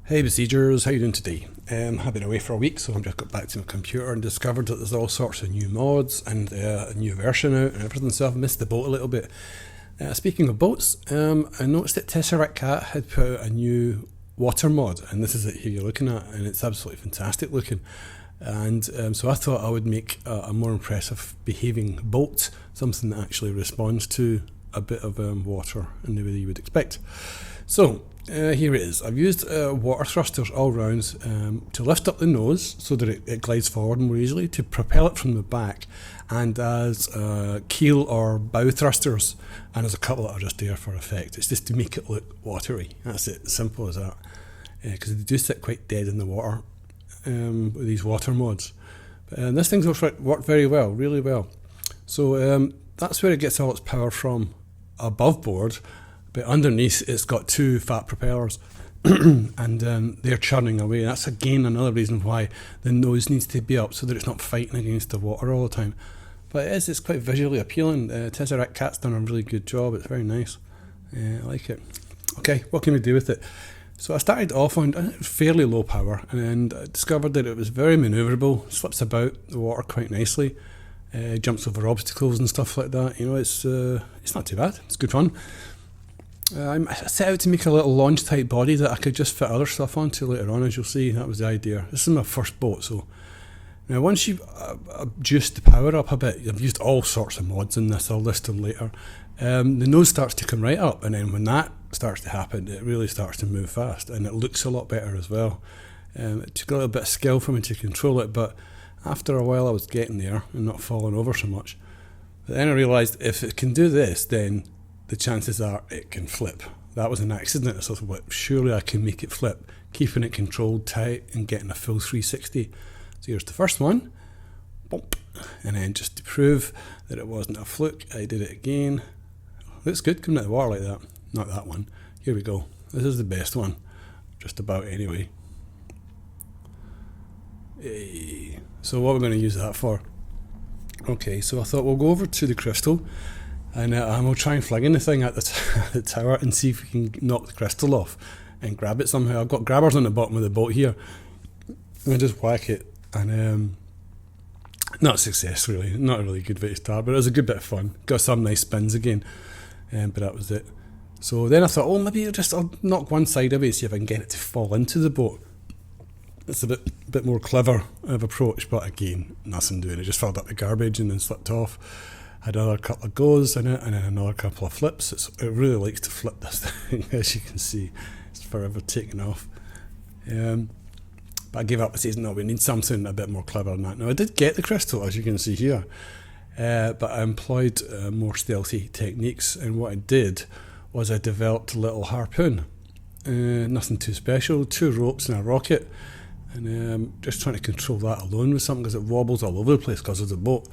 Hey Besiegers, how you doing today? I've been away for a week, so I've just got back to my computer and discovered that there's all sorts of new mods and a new version out and everything, so I've missed the boat a little bit. Speaking of boats, I noticed that Tesseract Cat had put out a new water mod, and this is it here you're looking at, and it's absolutely fantastic looking. And so I thought I would make a more impressive behaving boat, something that actually responds to a bit of water in the way that you would expect. So here it is. I've used water thrusters all round to lift up the nose so that it glides forward more easily, to propel it from the back, and as keel or bow thrusters, and there's a couple that are just there for effect. It's just to make it look watery. That's it, simple as that. Because they do sit quite dead in the water with these water mods. And this thing's worked very well, really well. So that's where it gets all its power from above board. But underneath it's got two fat propellers and they're churning away. That's again another reason why the nose needs to be up, so that it's not fighting against the water all the time. But it's quite visually appealing. Tesseract Cat's done a really good job. It's very nice. I like it. Okay, what can we do with it? So I started off on fairly low power, and I discovered that it was very manoeuvrable, slips about the water quite nicely, jumps over obstacles and stuff like that. You know, it's not too bad. It's good fun. I set out to make a little launch type body that I could just fit other stuff onto later on, as you'll see. That was the idea. This is my first boat, so now once you've juiced the power up a bit, I've used all sorts of mods in this, I'll list them later. The nose starts to come right up, and then when that starts to happen, it really starts to move fast, and it looks a lot better as well. It took a little bit of skill for me to control it, but after a while I was getting there and not falling over so much. But then I realised if it can do this, then the chances are it can flip. That was an accident. I thought, well, surely I can make it flip, keeping it controlled tight and getting a full 360. So here's the first one. Bump. And then just to prove that it wasn't a fluke, I did it again. Looks good coming out of the water like that. Not that one. Here we go. This is the best one. Just about anyway. Hey. So what we're going to use that for? Okay, so I thought we'll go over to the crystal, and we'll try and fling in the thing at the tower and see if we can knock the crystal off and grab it somehow. I've got grabbers on the bottom of the boat here. And I just whack it, and not a success really. Not a really good way to start, but it was a good bit of fun. Got some nice spins again, but that was it. So then I thought, oh, maybe I'll knock one side away, see if I can get it to fall into the boat. It's a bit more clever of approach, but again, nothing doing. It just filled up the garbage and then slipped off. Had another couple of goes in it, and then another couple of flips. It really likes to flip, this thing, as you can see. It's forever taking off. But I gave up. I said, no, we need something a bit more clever than that. Now, I did get the crystal, as you can see here, but I employed more stealthy techniques, and what I did was I developed a little harpoon. Nothing too special, 2 ropes and a rocket, and just trying to control that alone with something, because it wobbles all over the place because of the boat.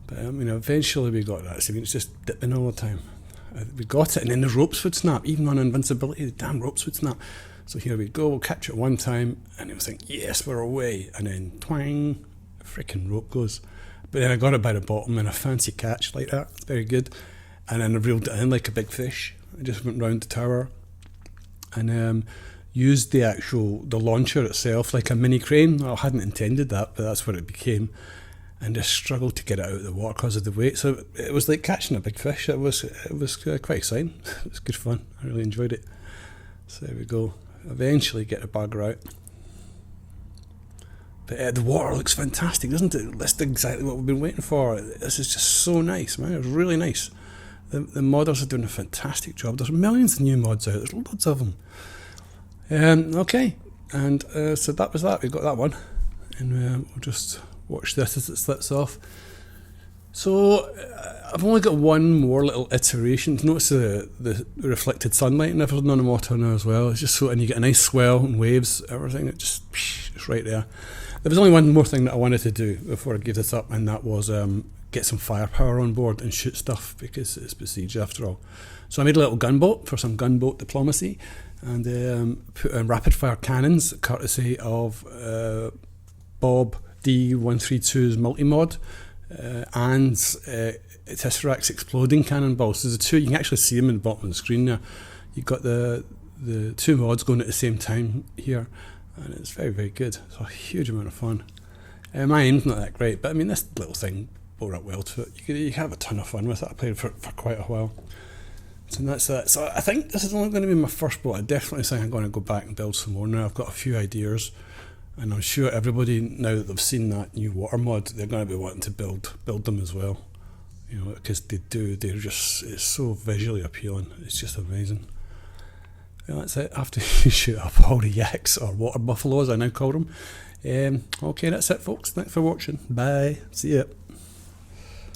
But eventually we got that. So it's just dipping all the time. We got it, and then the ropes would snap. Even on invincibility, the damn ropes would snap. So here we go. We'll catch it one time, and it was think, yes, we're away. And then twang, the freaking rope goes. But then I got it by the bottom in a fancy catch like that. It's very good. And then I reeled it in like a big fish. I just went round the tower, and used the launcher itself like a mini crane. Well, I hadn't intended that, but that's what it became. And just struggled to get it out of the water because of the weight. So it was like catching a big fish. It was quite exciting. It was good fun. I really enjoyed it. So there we go. Eventually get the bugger out. But the water looks fantastic, doesn't it? That's exactly what we've been waiting for. This is just so nice, man. It's really nice. The modders are doing a fantastic job. There's millions of new mods out. There's loads of them. Okay, and so that was that. We got that one, and we'll just watch this as it slips off. So I've only got one more little iteration. Notice the reflected sunlight and everything on the water now as well. It's just so, and you get a nice swell and waves, everything. It's right there. There was only one more thing that I wanted to do before I gave this up, and that was get some firepower on board and shoot stuff, because it's Besiege after all. So I made a little gunboat for some gunboat diplomacy, and put in rapid fire cannons courtesy of Bob D132's MultiMod, and Tesseract's exploding Canonballs. So the two, you can actually see them in the bottom of the screen there. You've got the the two mods going at the same time here, and it's very, very good. It's a huge amount of fun. My aim's not that great, but I mean, this little thing bore up well to it. You can have a ton of fun with it. I played for quite a while. So that's that. So I think this is only going to be my first boat. I definitely think I'm going to go back and build some more now. I've got a few ideas, and I'm sure everybody, now that they've seen that new water mod, they're going to be wanting to build them as well. You know, because they're just, it's so visually appealing. It's just amazing. Well, that's it. After you shoot up all the yaks, or water buffaloes I now call them. Okay, that's it folks. Thanks for watching. Bye. See ya.